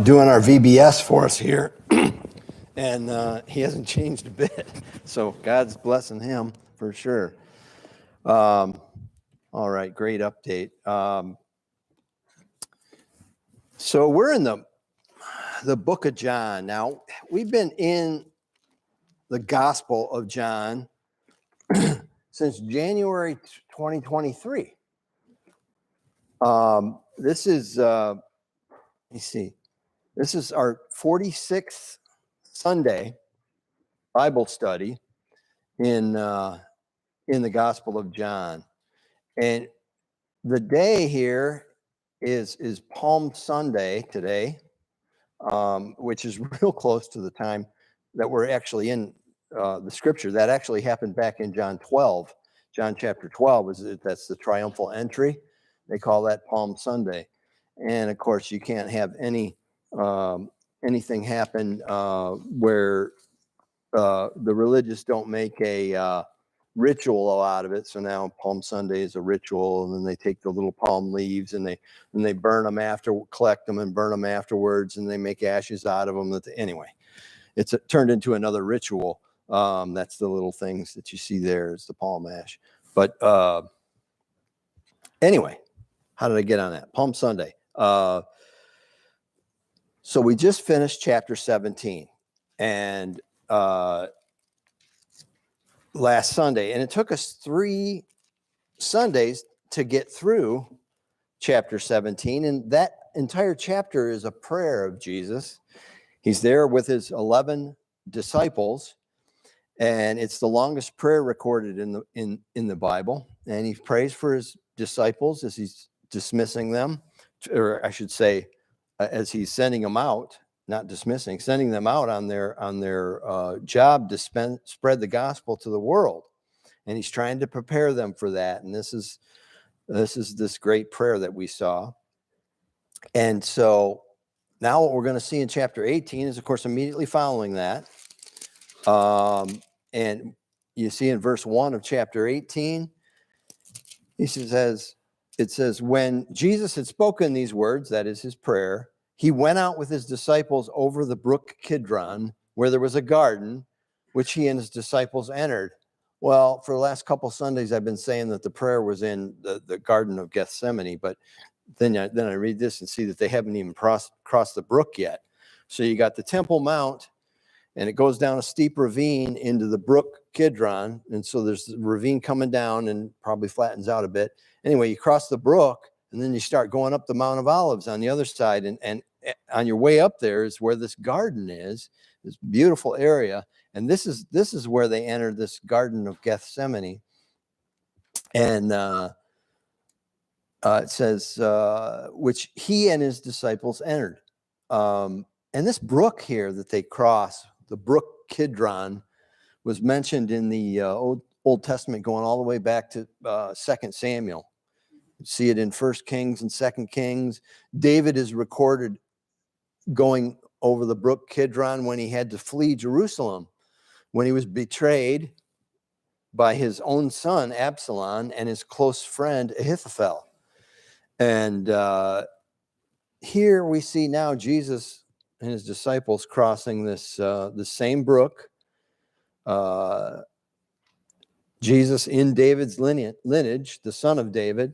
doing our VBS for us here. And he hasn't changed a bit. So God's blessing him for sure. All right, great update. So we're in the book of John. Now, we've been in the Gospel of John since January 2023. This is, let me see, this is our 46th Sunday Bible study in the Gospel of John. And the day here is Palm Sunday today, which is real close to the time that we're actually in the scripture. That actually happened back in John 12. John chapter 12, that's the triumphal entry. They call that Palm Sunday. And of course, you can't have anything happen where the religious don't make a ritual out of it. So now Palm Sunday is a ritual, and then they take the little palm leaves and they burn them collect them and burn them afterwards, and they make ashes out of them. Anyway, it's turned into another ritual. That's the little things that you see there is the palm ash. But anyway, how did I get on that? Palm Sunday. So we just finished chapter 17 and last Sunday, and it took us 3 Sundays to get through chapter 17, and that entire chapter is a prayer of Jesus. He's there with his 11 disciples, and it's the longest prayer recorded in the Bible. And he prays for his disciples as he's dismissing them, or I should say, as he's sending them out. Not dismissing, sending them out on their job to spread the gospel to the world, and he's trying to prepare them for that. And this is this great prayer that we saw. And so now what we're going to see in chapter 18 is, of course, immediately following that. And you see in verse 1 of chapter 18, it says, when Jesus had spoken these words, that is his prayer, he went out with his disciples over the brook Kidron, where there was a garden, which he and his disciples entered. Well, for the last couple Sundays, I've been saying that the prayer was in the Garden of Gethsemane, but then I read this and see that they haven't even crossed the brook yet. So you got the Temple Mount, and it goes down a steep ravine into the brook Kidron, and so there's the ravine coming down and probably flattens out a bit. Anyway, you cross the brook, and then you start going up the Mount of Olives on the other side. And on your way up there is where this garden is, this beautiful area. And this is where they entered this Garden of Gethsemane. And it says, which he and his disciples entered. And this brook here that they cross, the brook Kidron, was mentioned in the Old Testament going all the way back to 2 Samuel. You see it in 1 Kings and 2 Kings. David is recorded going over the brook Kidron when he had to flee Jerusalem, when he was betrayed by his own son, Absalom, and his close friend, Ahithophel. And here we see now Jesus and his disciples crossing the same brook. Jesus in David's lineage, the son of David,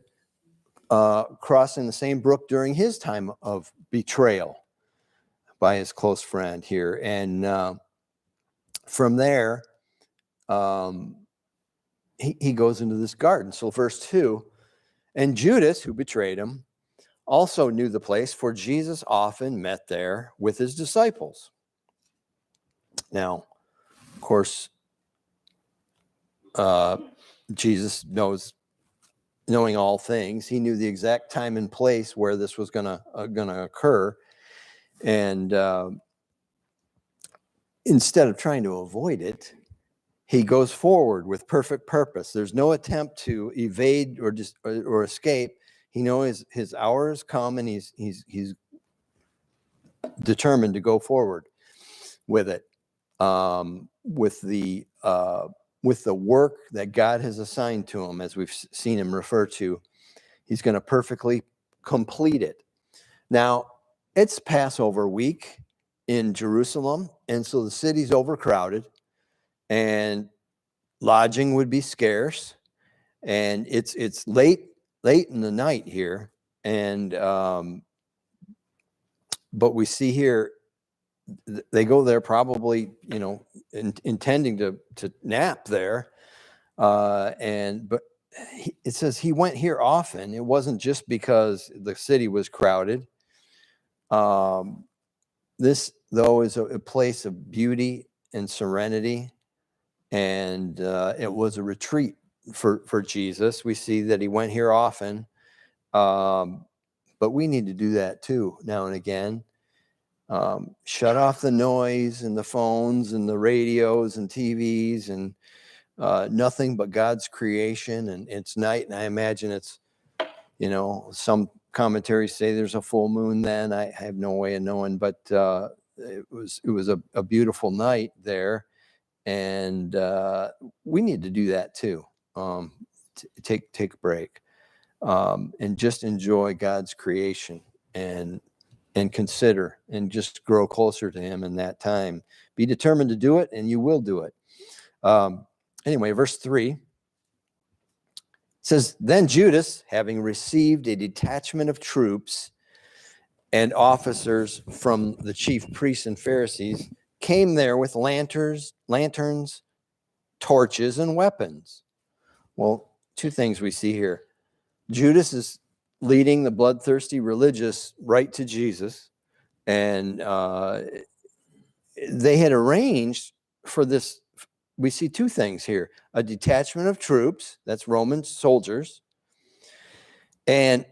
crossing the same brook during his time of betrayal by his close friend here. And from there, he goes into this garden. So verse 2, and Judas, who betrayed him, also knew the place, for Jesus often met there with his disciples. Now, of course, Jesus knowing all things, he knew the exact time and place where this was gonna occur, and instead of trying to avoid it, he goes forward with perfect purpose. There's no attempt to evade or escape. He knows his hour has come, and he's determined to go forward with it, with the work that God has assigned to him, as we've seen him refer to. He's going to perfectly complete it. Now, it's Passover week in Jerusalem, and so the city's overcrowded, and lodging would be scarce, and it's late in the night here, and but we see here they go there probably, intending to nap there, but it says he went here often. It wasn't just because the city was crowded. This, though, is a place of beauty and serenity, and it was a retreat for Jesus. We see that he went here often, but we need to do that too now and again. Shut off the noise and the phones and the radios and TVs and nothing but God's creation. And it's night, and I imagine it's, some commentaries say there's a full moon then. I have no way of knowing, but it was a beautiful night there, and we need to do that too. Take a break, and just enjoy God's creation and consider and just grow closer to him in that time. Be determined to do it, and you will do it. Anyway, verse 3 says, then Judas, having received a detachment of troops and officers from the chief priests and Pharisees, came there with lanterns, torches, and weapons. Well, two things we see here. Judas is leading the bloodthirsty religious right to Jesus, and they had arranged for this. We see two things here: a detachment of troops, that's Roman soldiers, and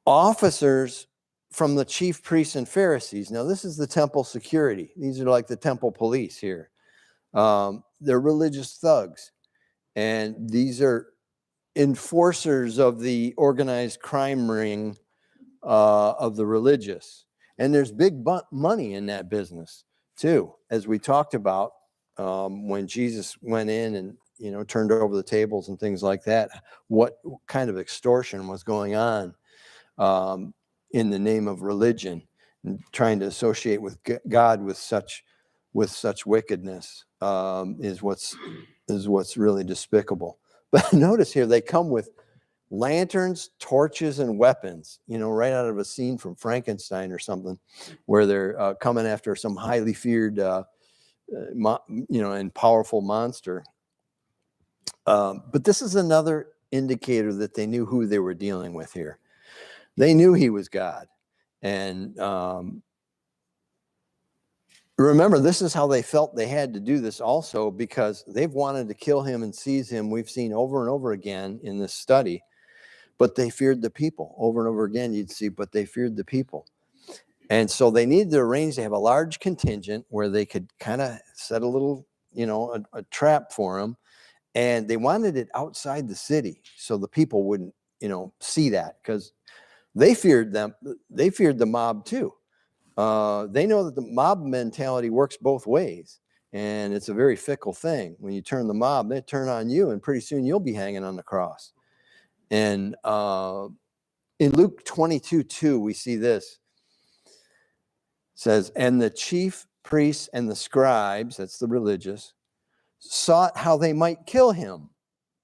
officers from the chief priests and Pharisees. Now, this is the temple security. These are like the temple police here. They're religious thugs, and these are enforcers of the organized crime ring of the religious. And there's big money in that business too, as we talked about when Jesus went in and turned over the tables and things like that. What kind of extortion was going on in the name of religion, and trying to associate with God with such wickedness is what's really despicable. But notice here, they come with lanterns, torches, and weapons, right out of a scene from Frankenstein or something, where they're coming after some highly feared, and powerful monster. But this is another indicator that they knew who they were dealing with here. They knew he was God. And remember, this is how they felt they had to do this also, because they've wanted to kill him and seize him. We've seen over and over again in this study, but they feared the people. Over and over again, you'd see, but they feared the people. And so they needed to arrange to have a large contingent where they could kind of set a little, a trap for him. And they wanted it outside the city so the people wouldn't, see that, because they feared them. They feared the mob too. They know that the mob mentality works both ways, and it's a very fickle thing. When you turn the mob, they turn on you, and pretty soon you'll be hanging on the cross. And in Luke 22:2, we see this. It says, and the chief priests and the scribes, that's the religious, sought how they might kill him,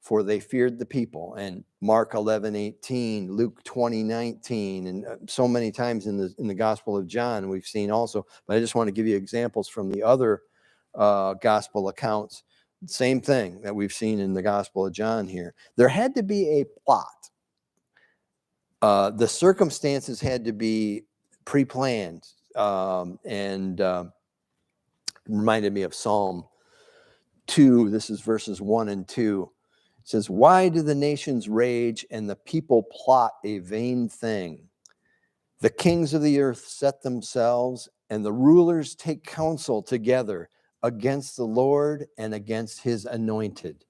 for they feared the people. And Mark 11:18, Luke 20:19, and so many times in the Gospel of John we've seen also. But I just want to give you examples from the other gospel accounts. Same thing that we've seen in the Gospel of John here. There had to be a plot. The circumstances had to be pre-planned, and reminded me of Psalm 2. This is verses 1 and 2. It says, why do the nations rage and the people plot a vain thing? The kings of the earth set themselves, and the rulers take counsel together against the Lord and against his anointed.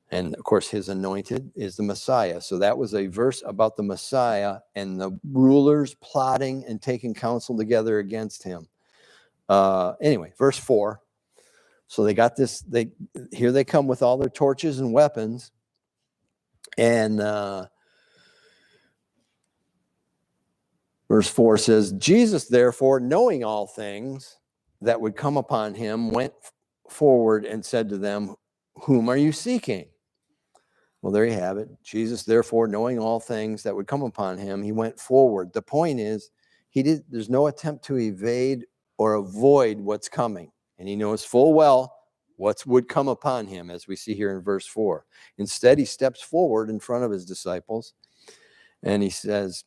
And of course, his anointed is the Messiah. So that was a verse about the Messiah and the rulers plotting and taking counsel together against him. Anyway, verse 4. So they got this, here they come with all their torches and weapons. And Verse 4 says, Jesus, therefore, knowing all things that would come upon him, went forward and said to them, whom are you seeking? Well, there you have it. Jesus, therefore, knowing all things that would come upon him, he went forward. The point is, there's no attempt to evade or avoid what's coming. And he knows full well what would come upon him, as we see here in verse 4. Instead, he steps forward in front of his disciples, and he says,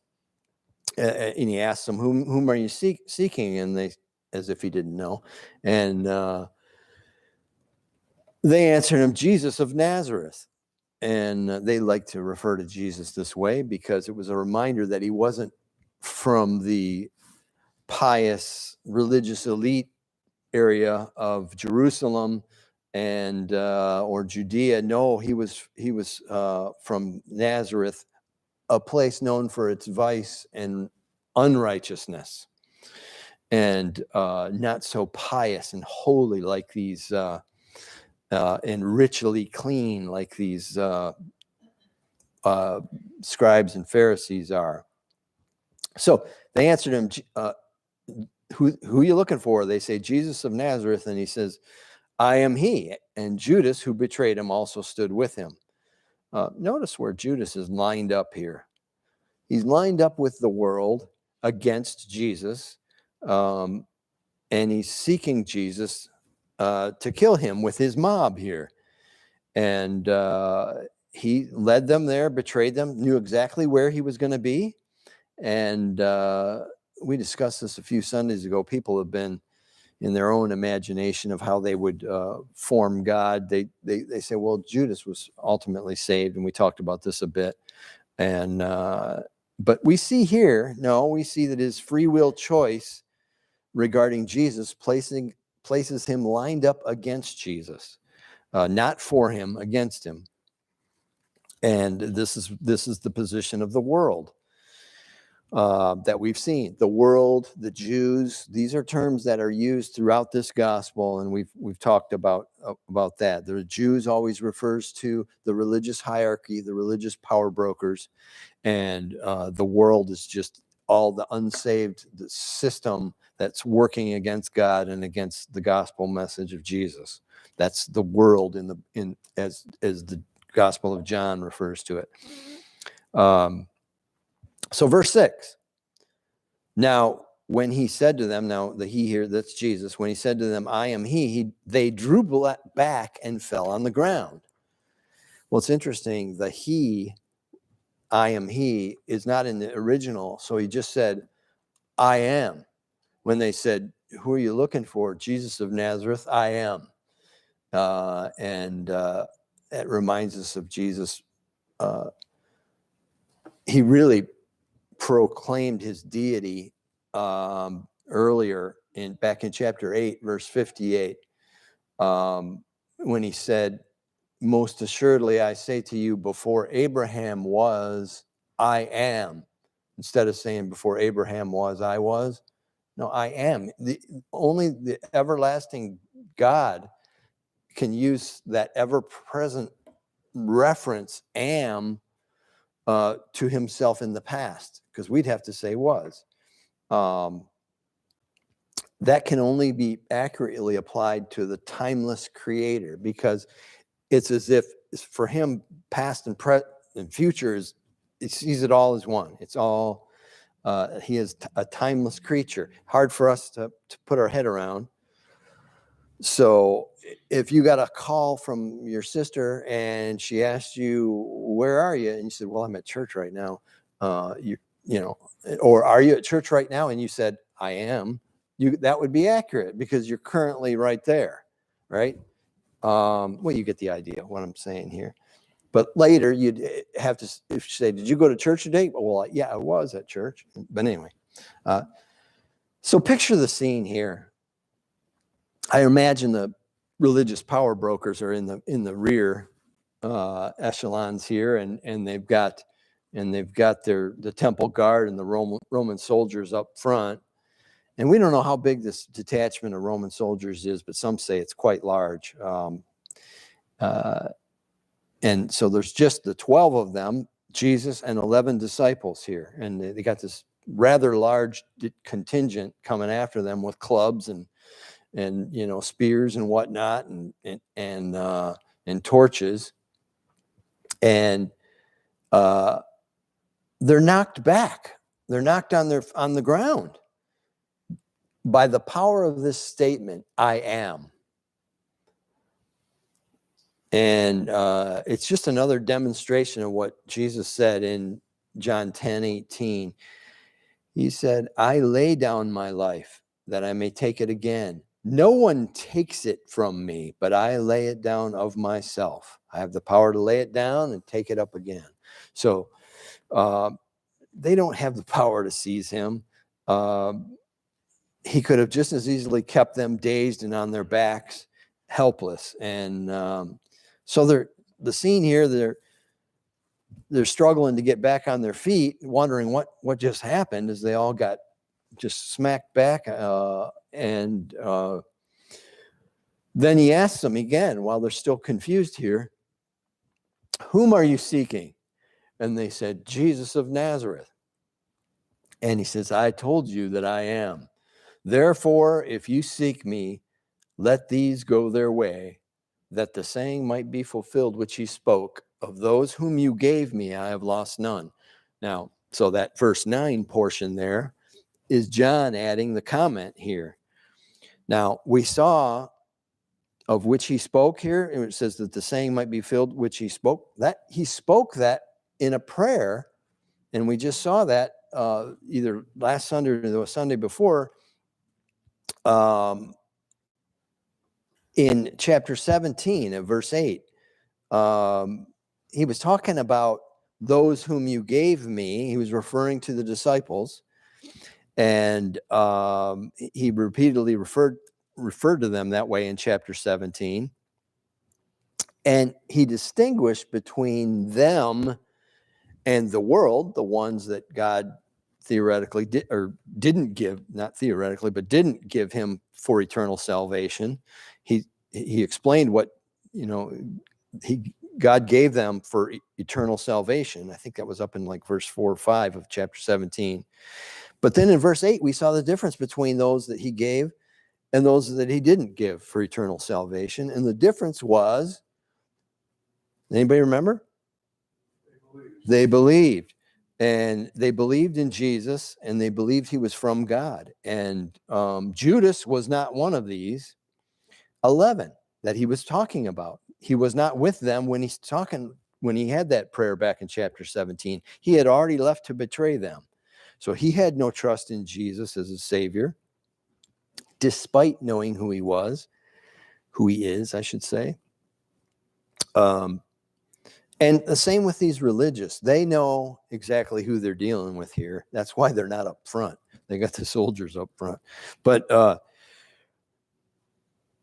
and he asks them, whom are you seeking? And they, as if he didn't know. And they answered him, Jesus of Nazareth. And they like to refer to Jesus this way because it was a reminder that he wasn't from the pious religious elite area of Jerusalem and or Judea. No, he was from Nazareth, a place known for its vice and unrighteousness, and not so pious and holy like these. And ritually clean like these scribes and Pharisees are. So they answered him, who are you looking for? They say, Jesus of Nazareth. And he says, I am he. And Judas, who betrayed him, also stood with him. Notice where Judas is lined up here. He's lined up with the world against Jesus, and he's seeking Jesus to kill him with his mob here. And he led them there, betrayed them, knew exactly where he was going to be. And we discussed this a few Sundays ago. People have been in their own imagination of how they would form God. They say, well, Judas was ultimately saved. And we talked about this a bit. And but we see here, we see that his free will choice regarding Jesus places him lined up against Jesus, not for him, against him. And this is the position of the world that we've seen. The world, the Jews, these are terms that are used throughout this gospel, and we've talked about that. The Jews always refers to the religious hierarchy, the religious power brokers, and the world is just all the unsaved, the system that's working against God and against the gospel message of Jesus. That's the world as the Gospel of John refers to it. So verse 6. Now, when he said to them, now the he here, that's Jesus, when he said to them, I am he, they drew back and fell on the ground. Well, it's interesting. The he, I am he, is not in the original. So he just said, I am. When they said, who are you looking for? Jesus of Nazareth, I am. And it reminds us of Jesus. He really proclaimed his deity earlier back in chapter 8, verse 58, when he said, most assuredly, I say to you, before Abraham was, I am. Instead of saying before Abraham was, I was. No, I am. Only the everlasting God can use that ever-present reference, am, to himself in the past, because we'd have to say was. That can only be accurately applied to the timeless creator, because it's as if for him, past and present and future he sees it all as one. It's all, he is a timeless creature. Hard for us to put our head around. So if you got a call from your sister and she asked you, where are you? And you said, well, I'm at church right now. Or are you at church right now? And you said, I am. That would be accurate because you're currently right there, right? Well, you get the idea of what I'm saying here. But later you'd have to say, did you go to church today? Well, yeah, I was at church. But anyway, so picture the scene here. I imagine the religious power brokers are in the rear echelons here, and they've got the temple guard and the Roman soldiers up front. And we don't know how big this detachment of Roman soldiers is, but some say it's quite large. And so there's just the 12 of them, Jesus and 11 disciples here, and they got this rather large contingent coming after them with clubs and spears and whatnot and torches, and they're knocked back. They're knocked on the ground by the power of this statement, I am. And it's just another demonstration of what Jesus said in John 10:18. He said, I lay down my life that I may take it again. No one takes it from me, but I lay it down of myself. I have the power to lay it down and take it up again. So they don't have the power to seize him. He could have just as easily kept them dazed and on their backs, helpless. And so the scene here, they're struggling to get back on their feet, wondering what just happened, as they all got just smacked back. And then he asks them again, while they're still confused here, whom are you seeking? And they said, Jesus of Nazareth. And he says, I told you that I am. Therefore, if you seek me, let these go their way, that the saying might be fulfilled which he spoke, of those whom you gave me, I have lost none. Now, so that verse 9 portion there is John adding the comment here. Now, we saw of which he spoke here, and it says that the saying might be filled which he spoke. That he spoke that in a prayer, and we just saw that either last Sunday or the Sunday before, in chapter 17 of verse 8. He was talking about those whom you gave me. He was referring to the disciples, and he repeatedly referred to them that way in chapter 17. And he distinguished between them and the world, the ones that God theoretically didn't give, not theoretically, but didn't give him for eternal salvation. He explained what, God gave them for eternal salvation. I think that was up in like verse 4 or 5 of chapter 17. But then in verse 8, we saw the difference between those that he gave and those that he didn't give for eternal salvation. And the difference was, anybody remember? They believed. And they believed in Jesus, and they believed he was from God. And Judas was not one of these 11 that he was talking about. He was not with them when he had that prayer back in chapter 17. He had already left to betray them. So he had no trust in Jesus as a savior, despite knowing who he is, I should say. And the same with these religious. They know exactly who they're dealing with here. That's why they're not up front. They got the soldiers up front. But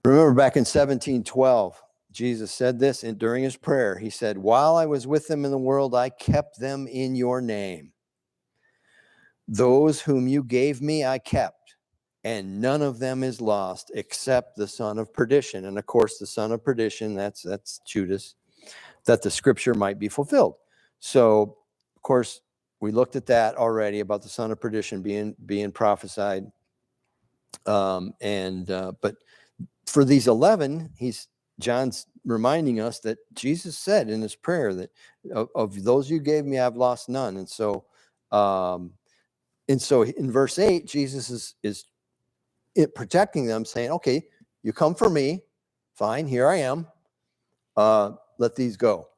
remember back in 17:12, Jesus said this during his prayer. He said, while I was with them in the world, I kept them in your name. Those whom you gave me, I kept, and none of them is lost except the son of perdition. And of course, the son of perdition, that's Judas, that the scripture might be fulfilled. So, of course, we looked at that already about the son of perdition being prophesied. But for these 11, John's reminding us that Jesus said in his prayer that of those you gave me, I've lost none. And so in verse 8, Jesus is protecting them, saying, okay, you come for me, fine, here I am. Let these go.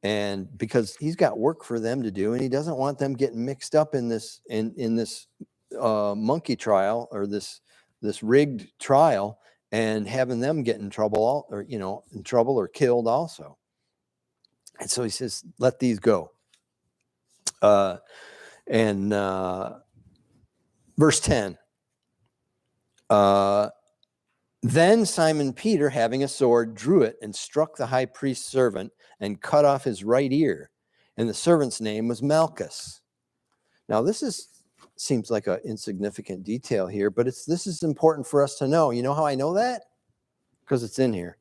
And because he's got work for them to do, and he doesn't want them getting mixed up in this monkey trial, or this rigged trial, and having them get in trouble or killed also. And so he says, let these go. Verse 10. Then Simon Peter, having a sword, drew it and struck the high priest's servant and cut off his right ear. And the servant's name was Malchus. Now, this seems like an insignificant detail here, but this is important for us to know. You know how I know that? Because it's in here.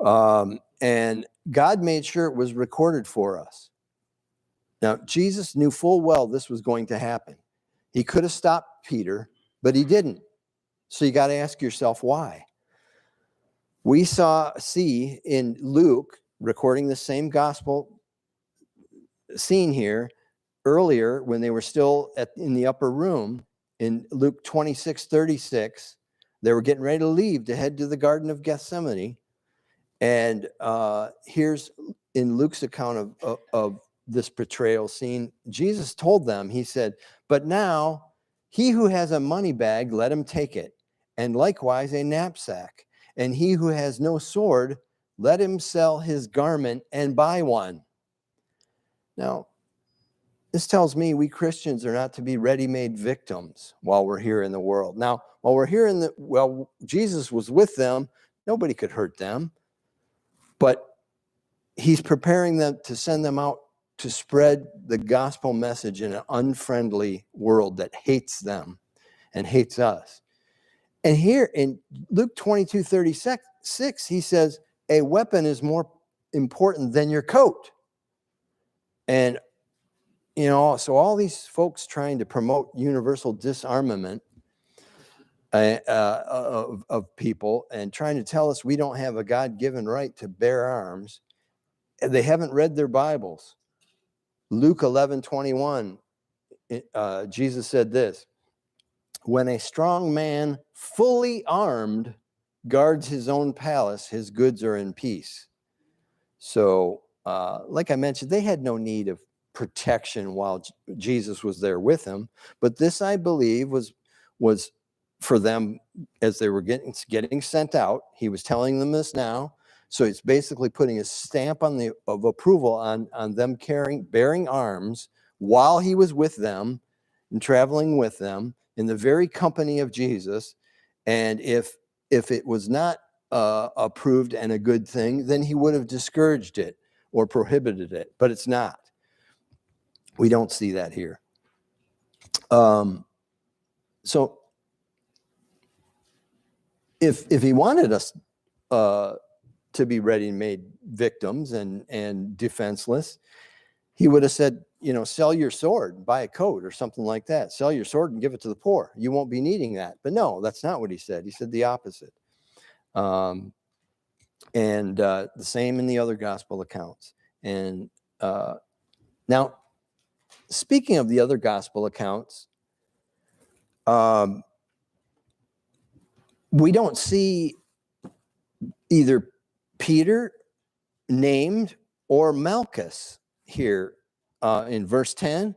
And God made sure it was recorded for us. Now, Jesus knew full well this was going to happen. He could have stopped Peter, but he didn't. So you got to ask yourself why. We see in Luke, recording the same gospel scene here, earlier when they were still in the upper room, in Luke 26:36, they were getting ready to leave to head to the Garden of Gethsemane. And here's in Luke's account of this betrayal scene, Jesus told them, he said, "But now he who has a money bag, let him take it, and likewise a knapsack. And he who has no sword, let him sell his garment and buy one." Now, this tells me we Christians are not to be ready-made victims while we're here in the world. Now, while we're here Jesus was with them, nobody could hurt them, but he's preparing them to send them out to spread the gospel message in an unfriendly world that hates them and hates us. And here in Luke 22:36, he says, a weapon is more important than your coat. And, so all these folks trying to promote universal disarmament of people and trying to tell us we don't have a God-given right to bear arms, they haven't read their Bibles. Luke 11:21, Jesus said this, "When a strong man, fully armed, guards his own palace, his goods are in peace." So, like I mentioned, they had no need of protection while Jesus was there with them. But this, I believe, was for them as they were getting sent out. He was telling them this now. So it's basically putting a stamp of approval on them bearing arms while he was with them and traveling with them in the very company of Jesus. And if it was not approved and a good thing, then he would have discouraged it or prohibited it, but it's not. We don't see that here. So if he wanted us to be ready-made victims and defenseless, he would have said, sell your sword, buy a coat or something like that. Sell your sword and give it to the poor. You won't be needing that. But no, that's not what he said. He said the opposite. And the same in the other gospel accounts. And now, speaking of the other gospel accounts, we don't see either Peter named or Malchus here in verse 10.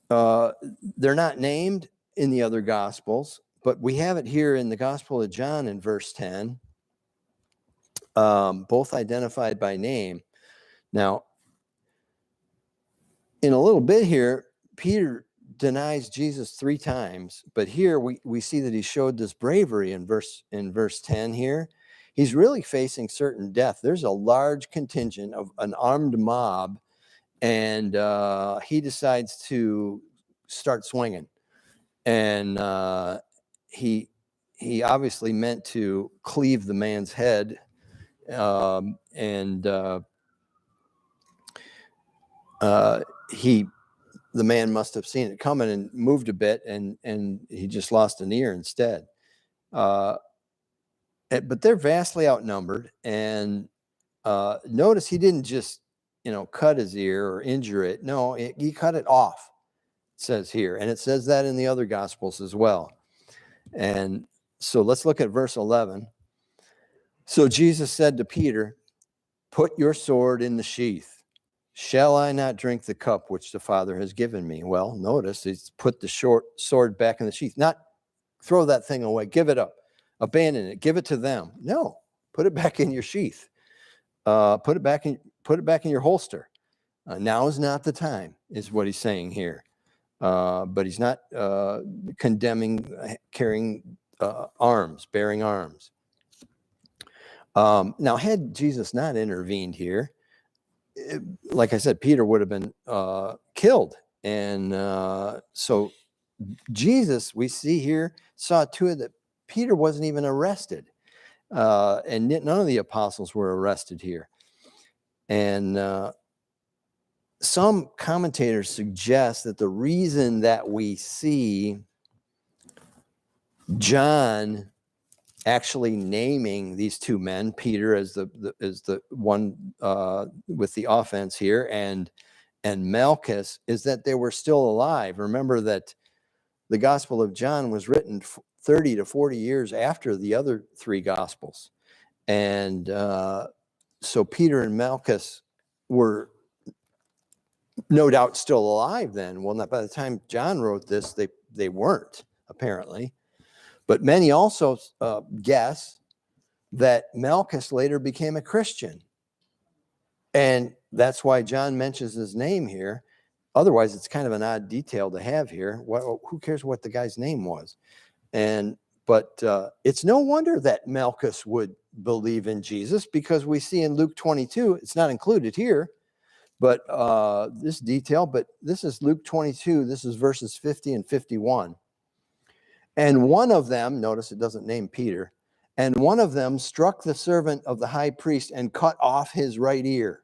They're not named in the other gospels, but we have it here in the Gospel of John in verse 10, both identified by name. Now, in a little bit here, Peter denies Jesus 3 times, but here we see that he showed this bravery in verse 10 here. He's really facing certain death. There's a large contingent of an armed mob, and he decides to start swinging. And he obviously meant to cleave the man's head, the man must have seen it coming and moved a bit, and he just lost an ear instead. But they're vastly outnumbered, and notice he didn't just cut his ear or injure it. No, he cut it off, it says here, and it says that in the other gospels as well. And so let's look at verse 11. So Jesus said to Peter, "Put your sword in the sheath. Shall I not drink the cup which the Father has given me?" Well, notice he's put the sword back in the sheath. Not throw that thing away, give it up, abandon it, give it to them. No, put it back in your sheath. Put it back in your holster. Now is not the time, is what he's saying here. But he's not condemning carrying arms, bearing arms. Now, had Jesus not intervened here, like I said, Peter would have been killed. And so Jesus, we see here, saw to it that Peter wasn't even arrested. And none of the apostles were arrested here. And some commentators suggest that the reason that we see John actually naming these two men, Peter as the one with the offense here, and Malchus, is that they were still alive. Remember that the Gospel of John was written 30 to 40 years after the other three Gospels. And so Peter and Malchus were no doubt still alive then. Well, not by the time John wrote this, they weren't, apparently. But many also guess that Malchus later became a Christian. And that's why John mentions his name here. Otherwise, it's kind of an odd detail to have here. Who cares what the guy's name was? But it's no wonder that Malchus would believe in Jesus, because we see in Luke 22, it's not included here, but this detail, but this is Luke 22, this is verses 50 and 51. And one of them, notice it doesn't name Peter, and one of them struck the servant of the high priest and cut off his right ear.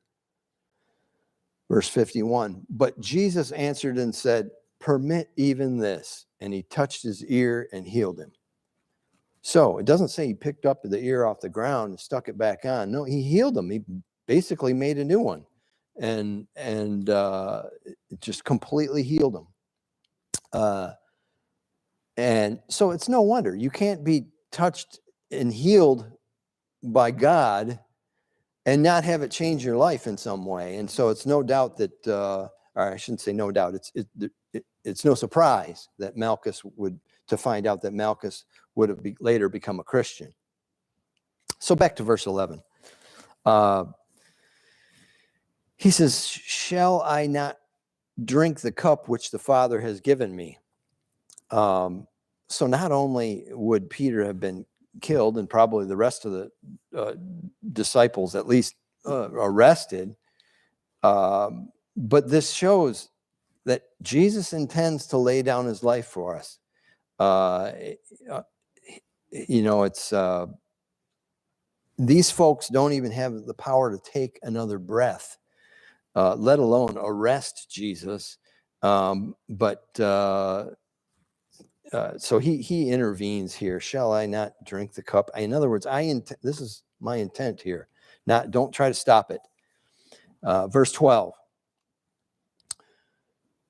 Verse 51, but Jesus answered and said, permit even this. And he touched his ear and healed him. So it doesn't say he picked up the ear off the ground and stuck it back on. No, he healed him. He basically made a new one, and it just completely healed him. And so it's no wonder you can't be touched and healed by God and not have it change your life in some way. And so it's no doubt that, or I shouldn't say no doubt, it's no surprise that Malchus to find out that Malchus would have later become a Christian. So back to verse 11. He says, shall I not drink the cup which the Father has given me? So not only would Peter have been killed, and probably the rest of the disciples at least arrested, but this shows that Jesus intends to lay down his life for us. It's these folks don't even have the power to take another breath, let alone arrest Jesus. So he intervenes here. Shall I not drink the cup? In other words, this is my intent here. Don't try to stop it. Verse 12.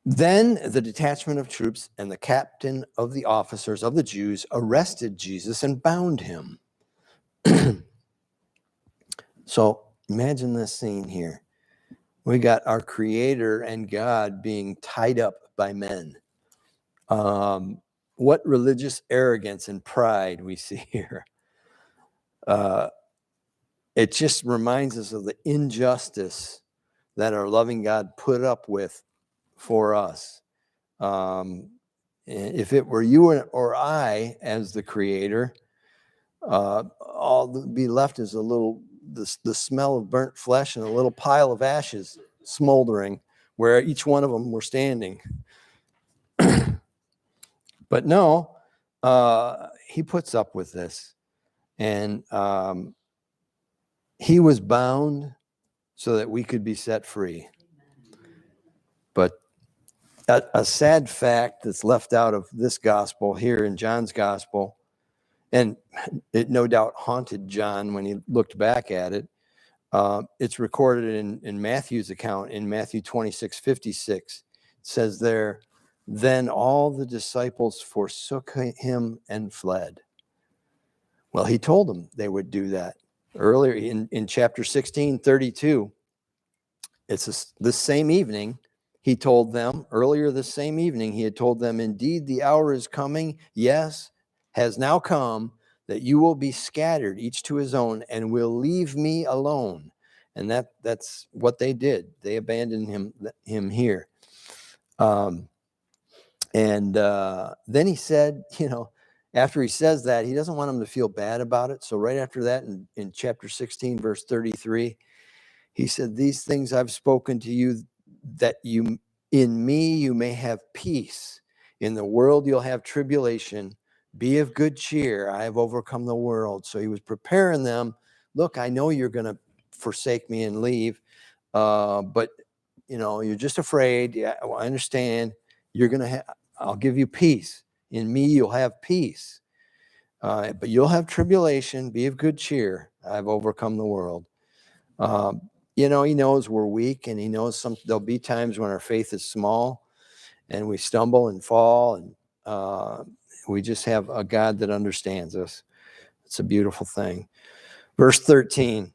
Then the detachment of troops and the captain of the officers of the Jews arrested Jesus and bound him. So imagine this scene here. We got our Creator and God being tied up by men. What religious arrogance and pride we see here. It just reminds us of the injustice that our loving God put up with for us. If it were you or I as the Creator, all that would be left is the smell of burnt flesh and a little pile of ashes smoldering where each one of them were standing. But no, he puts up with this. And he was bound so that we could be set free. But a sad fact that's left out of this gospel here in John's gospel, and it no doubt haunted John when he looked back at it, it's recorded in Matthew's account in Matthew 26:56. It says there, then all the disciples forsook him and fled. Well, he told them they would do that. Earlier in chapter 16:32, it's this same evening, he told them, earlier this same evening, he had told them, indeed, the hour is coming, yes, has now come, that you will be scattered, each to his own, and will leave me alone. And that's what they did. They abandoned him here. Then he said, after he says that, he doesn't want them to feel bad about it. So right after that, in chapter 16, verse 33, he said, these things I've spoken to you, that in me you may have peace. In the world you'll have tribulation. Be of good cheer. I have overcome the world. So he was preparing them. Look, I know you're going to forsake me and leave, but you're just afraid. Yeah, well, I understand. You're going to have, I'll give you peace. In me, you'll have peace. But you'll have tribulation. Be of good cheer. I've overcome the world. He knows we're weak, and he knows there'll be times when our faith is small and we stumble and fall, and we just have a God that understands us. It's a beautiful thing. Verse 13,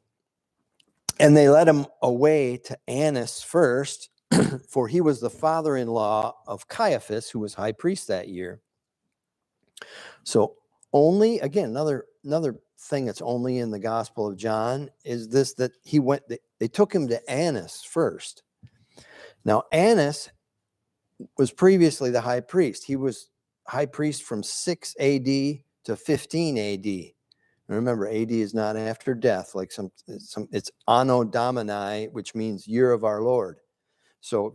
and they led him away to Annas first, for he was the father-in-law of Caiaphas, who was high priest that year. So only, again, another thing that's only in the Gospel of John is this, that they took him to Annas first. Now, Annas was previously the high priest. He was high priest from 6 AD to 15 AD. And remember, AD is not after death, like it's Anno Domini, which means year of our Lord. So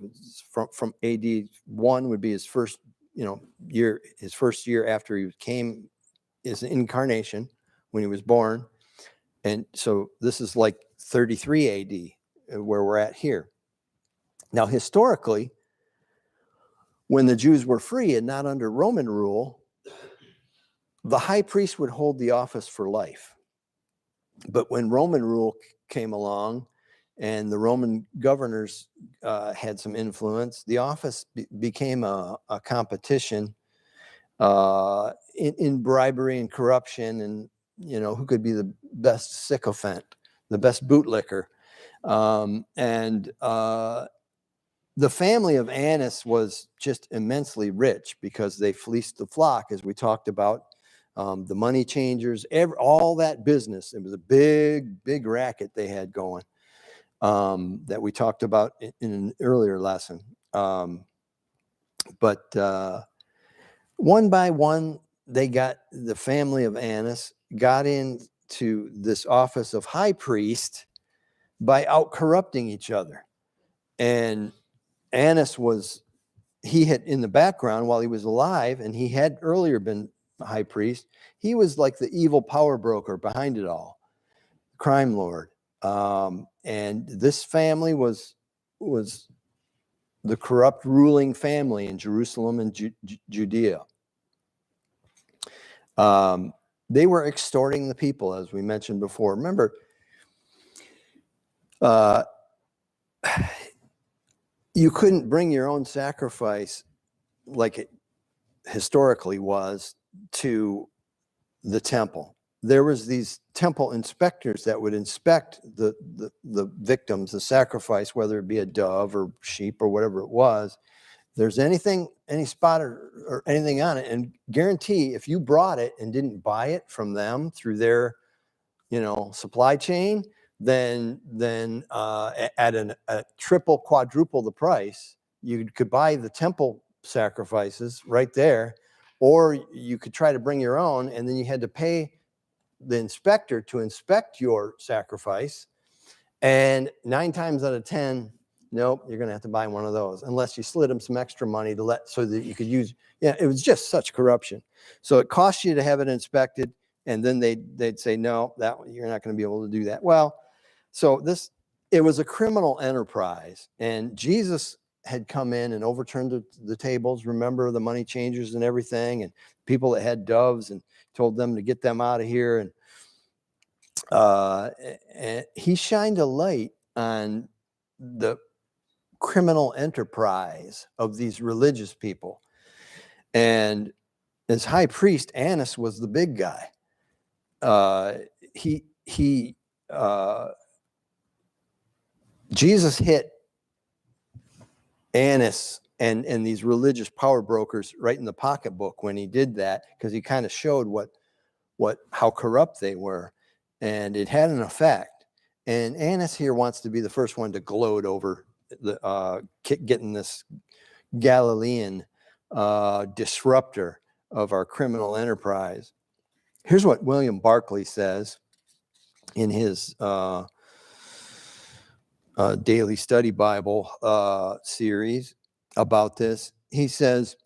from AD 1 would be his first, year, his first year after he came, his incarnation, when he was born. And so this is like 33 AD, where we're at here. Now, historically, when the Jews were free and not under Roman rule, the high priest would hold the office for life. But when Roman rule came along and the Roman governors had some influence, the office became a competition in bribery and corruption, and who could be the best sycophant, the best bootlicker. The family of Annas was just immensely rich because they fleeced the flock, as we talked about. The money changers, all that business. It was a big, big racket they had going that we talked about in an earlier lesson. But one by one, the family of Annas got into this office of high priest by out-corrupting each other. And Annas he had, in the background while he was alive, and he had earlier been high priest, he was like the evil power broker behind it all, crime lord. And this family was the corrupt ruling family in Jerusalem and Judea. They were extorting the people, as we mentioned before. Remember, you couldn't bring your own sacrifice like it historically was to the temple. There was these temple inspectors that would inspect the victims, the sacrifice, whether it be a dove or sheep or whatever it was. There's any spot or anything on it, and guarantee if you brought it and didn't buy it from them through their, supply chain, then at a triple, quadruple the price, you could buy the temple sacrifices right there, or you could try to bring your own, and then you had to pay the inspector to inspect your sacrifice. And 9 times out of 10, nope, you're going to have to buy one of those, unless you slid them some extra money so that you could use. It was just such corruption. So it cost you to have it inspected, and then they'd say, no, that you're not going to be able to do that. Well, so it was a criminal enterprise, and Jesus had come in and overturned the tables. Remember the money changers and everything, and people that had doves, and told them to get them out of here. And he shined a light on the criminal enterprise of these religious people. And as high priest, Annas was the big guy. Jesus hit Annas and these religious power brokers right in the pocketbook when he did that, because he kind of showed how corrupt they were, and it had an effect. And Annas here wants to be the first one to gloat over getting this Galilean disruptor of our criminal enterprise. Here's what William Barclay says in his Daily Study Bible series about this. He says,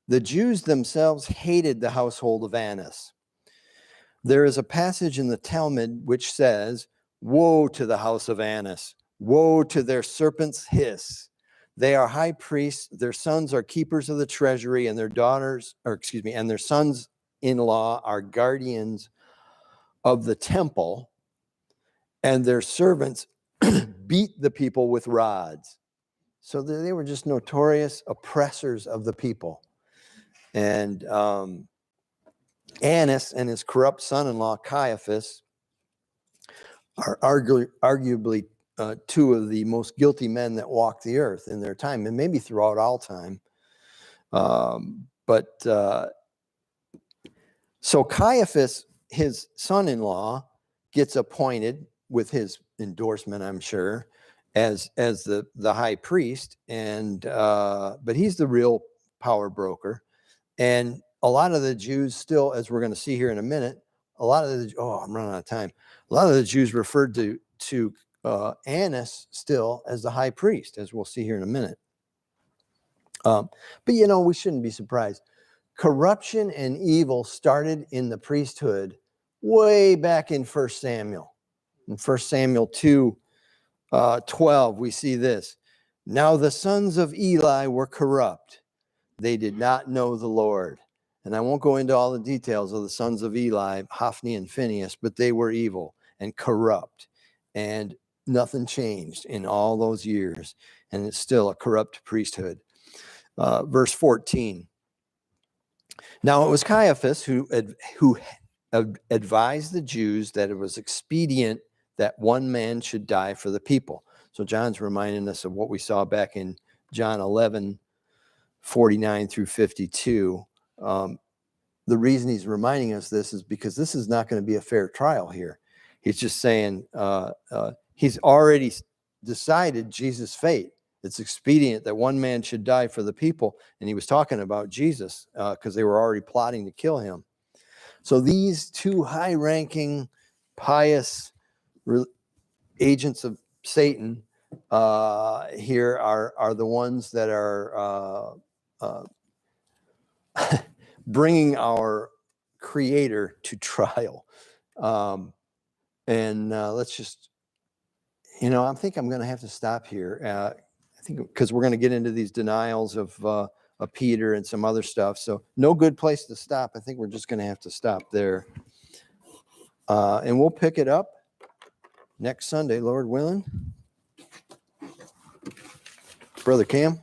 the Jews themselves hated the household of Annas. There is a passage in the Talmud which says, woe to the house of Annas, woe to their serpent's hiss. They are high priests. Their sons are keepers of the treasury, and their daughters, and their sons-in-law are guardians of the temple, and their servants beat the people with rods. So they were just notorious oppressors of the people. And Annas and his corrupt son-in-law Caiaphas are arguably two of the most guilty men that walked the earth in their time, and maybe throughout all time. So Caiaphas, his son-in-law, gets appointed with his endorsement, I'm sure, as the high priest, and but he's the real power broker. And a lot of the Jews still, as we're going to see here in a minute, I'm running out of time. A lot of the Jews referred to Annas still as the high priest, as we'll see here in a minute. But we shouldn't be surprised. Corruption and evil started in the priesthood way back in 1 Samuel. In 1 Samuel 2:12, we see this. Now the sons of Eli were corrupt. They did not know the Lord. And I won't go into all the details of the sons of Eli, Hophni and Phinehas, but they were evil and corrupt. And nothing changed in all those years. And it's still a corrupt priesthood. Verse 14. Now it was Caiaphas who advised the Jews that it was expedient that one man should die for the people. So John's reminding us of what we saw back in John 11:49 through 52. The reason he's reminding us this is because this is not going to be a fair trial here. He's just saying he's already decided Jesus' fate. It's expedient that one man should die for the people. And he was talking about Jesus because they were already plotting to kill him. So these two high-ranking, pious agents of Satan here are the ones that are bringing our Creator to trial. Let's just, I think I'm going to have to stop here. I think because we're going to get into these denials of Peter and some other stuff. So no good place to stop. I think we're just going to have to stop there. And we'll pick it up next Sunday, Lord willing. Brother Cam.